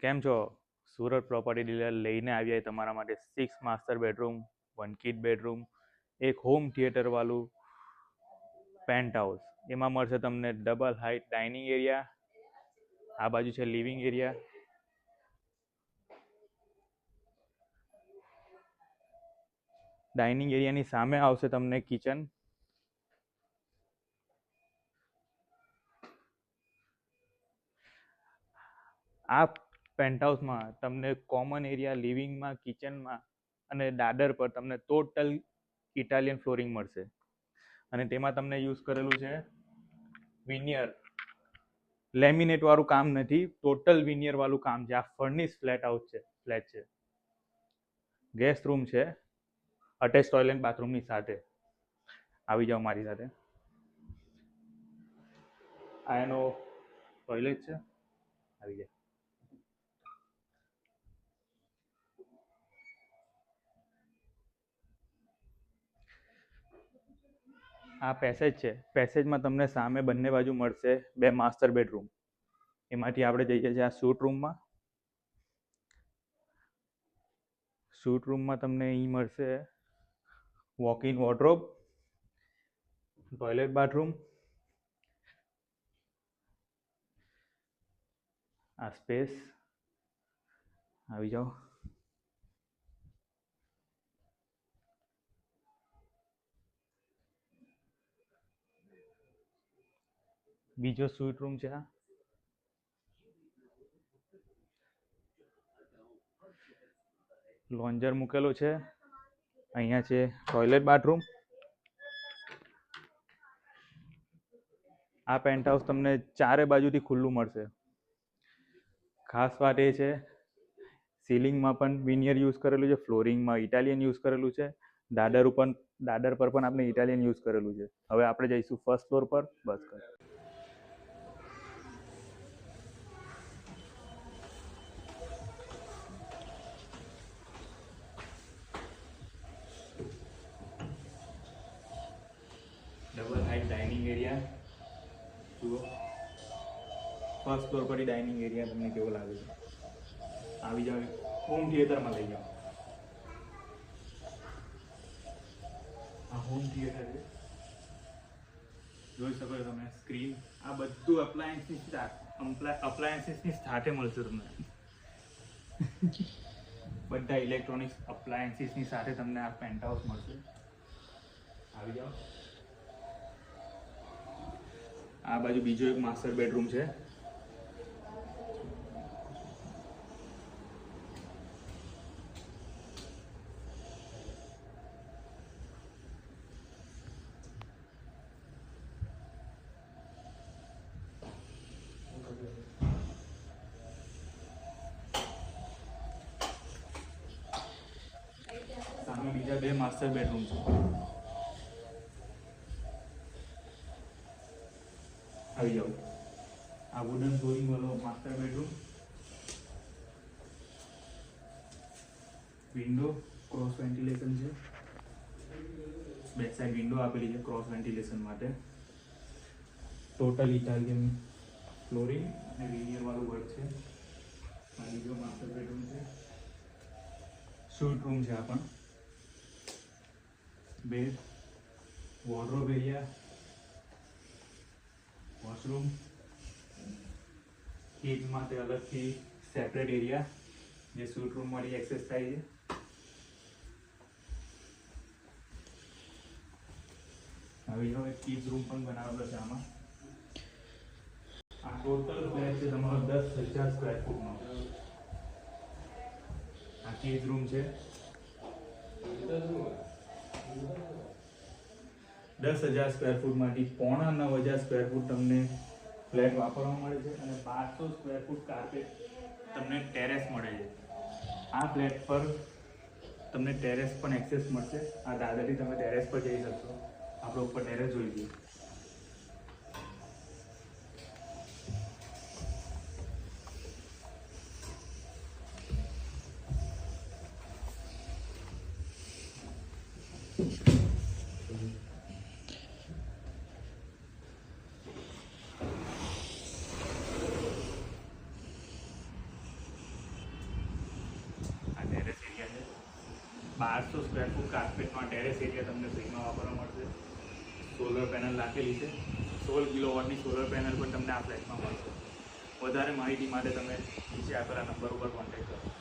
કેમ છો? Surat property dealer લઈને આવ્યા તમારા માટે 6 માસ્ટર બેડરૂમ, 1 કિડ બેડરૂમ, એક હોમ થિયેટર વાળું પેન્ટ હાઉસ. એમાં મળશે તમને ડબલ હાઇટ ડાઇનિંગ એરિયા, આ બાજુ છે લિવિંગ એરિયા, ડાઇનિંગ એરિયાની સામે આવશે તમને કિચન. આ પેન્ટ હાઉસમાં તમને કોમન એરિયા લિવિંગમાં, કિચનમાં અને દાદર પર તમને ટોટલ ઇટાલિયન ફ્લોરિંગ મળશે. અને તેમાં તમને યુઝ કરેલું છે વિનિયર. લેમિનેટ વાળું કામ નથી, ટોટલ વિનિયર વાળું કામ છે. આ ફર્નિશ ફ્લેટ છે. ગેસ્ટ રૂમ છે, અટેચ ટોયલેટ બાથરૂમની સાથે. આવી જાઓ મારી સાથે. આ એનો ટોયલેટ છે, આવી જાય. આ પેસેજ છે. પેસેજમાં તમને સામે બંને બાજુ મળશે 2 માસ્ટર બેડરૂમ. એમાંથી આપણે જઈએ છીએ આ શૂટ રૂમમાં. શૂટ રૂમમાં તમને અહીં મળશે walk in wardrobe, toilet bathroom, આ સ્પેસ. આવી જાઓ. બીજો સ્વીટ રૂમ છે. આ લોન્જર મૂકેલો છે. અહીંયા છે ટોયલેટ બાથરૂમ. આ પેન્ટ હાઉસ તમને ચારે બાજુથી ખુલ્લું મળશે. ખાસ વાત એ છે, સીલિંગમાં પણ વિનિયર યુઝ કરેલું છે, ફ્લોરિંગમાં ઇટાલિયન યુઝ કરેલું છે, દાદર પર પણ આપણે ઇટાલિયન યુઝ કરેલું છે. હવે આપણે જઈશું ફર્સ્ટ ફ્લોર પર. બસ કર. ડબલ હાઇટ ડાઇનિંગ એરિયા જુઓ. ફર્સ્ટ ફ્લોર પર ડાઇનિંગ એરિયા તમને કેવો લાગે છે? આવી જાઓ, હોમ થિયેટરમાં લઈ જાઓ. આ હોમ થિયેટર છે, જોઈ શકો છો તમે. સ્ક્રીન, આ બધું અપ્લાયન્સીસની સાથે મળશે તમને. બધા ઇલેક્ટ્રોનિક્સ અપ્લાયન્સીસની સાથે તમને આ પેન્ટ હાઉસ મળશે. આવી જાઓ. આ બાજુ બીજો એક માસ્ટર બેડરૂમ છે. સામે બીજા 2 માસ્ટર બેડરૂમ છે. આવી જાઓ. આ વુડન ફ્લોરિંગ વાળો master bedroom. Window cross ventilation છે. બેક સાઈડ વિન્ડો આપેલી છે ક્રોસ વેન્ટિલેશન માટે. ટોટલ ઇટાલિયન ફ્લોરિંગ અને વિનિયર વાળું વર્ક છે. આ બીજો માસ્ટર બેડરૂમ છે. સ્વીટ રૂમ છે. આ પણ bed, wardrobe area, washroom, kids માટે અલગથી સેપરેટ એરિયા જે સ્વીટ રૂમમાંથી એક્સેસ થાય છે. હવે એક કિડ્સ રૂમ પણ બનાવેલો છે આમાં. આ ટોટલ ફ્લેટ છે તમારો 10,000 સ્ક્વેર ફૂટનો. આ કિડ્સ રૂમ છે. 10,000 સ્ક્વેર ફૂટમાંથી 9,500 સ્ક્વેર ફૂટ તમને ફ્લેટ વાપરવા મળે છે અને 1200 સ્ક્વેર ફૂટ કાર્પેટ તમને ટેરેસ મળે છે. આ ફ્લેટ પર તમને ટેરેસ પણ એક્સેસ મળશે. આ દાદરથી તમે ટેરેસ પર જઈ શકશો. આપણે ઉપર ટેરેસ જોઈ લઈએ. 1200 સ્ક્વેર ફૂટ કાર્પેટમાં ટેરેસ એરિયા તમને ફ્રીમાં વાપરવા મળશે. સોલર પેનલ નાખેલી છે. 16 કિલોવોટની સોલર પેનલ પણ તમને આ ફ્લેટમાં મળશે. વધારે માહિતી માટે તમે નીચે આપેલા નંબર ઉપર કોન્ટેક્ટ કરો.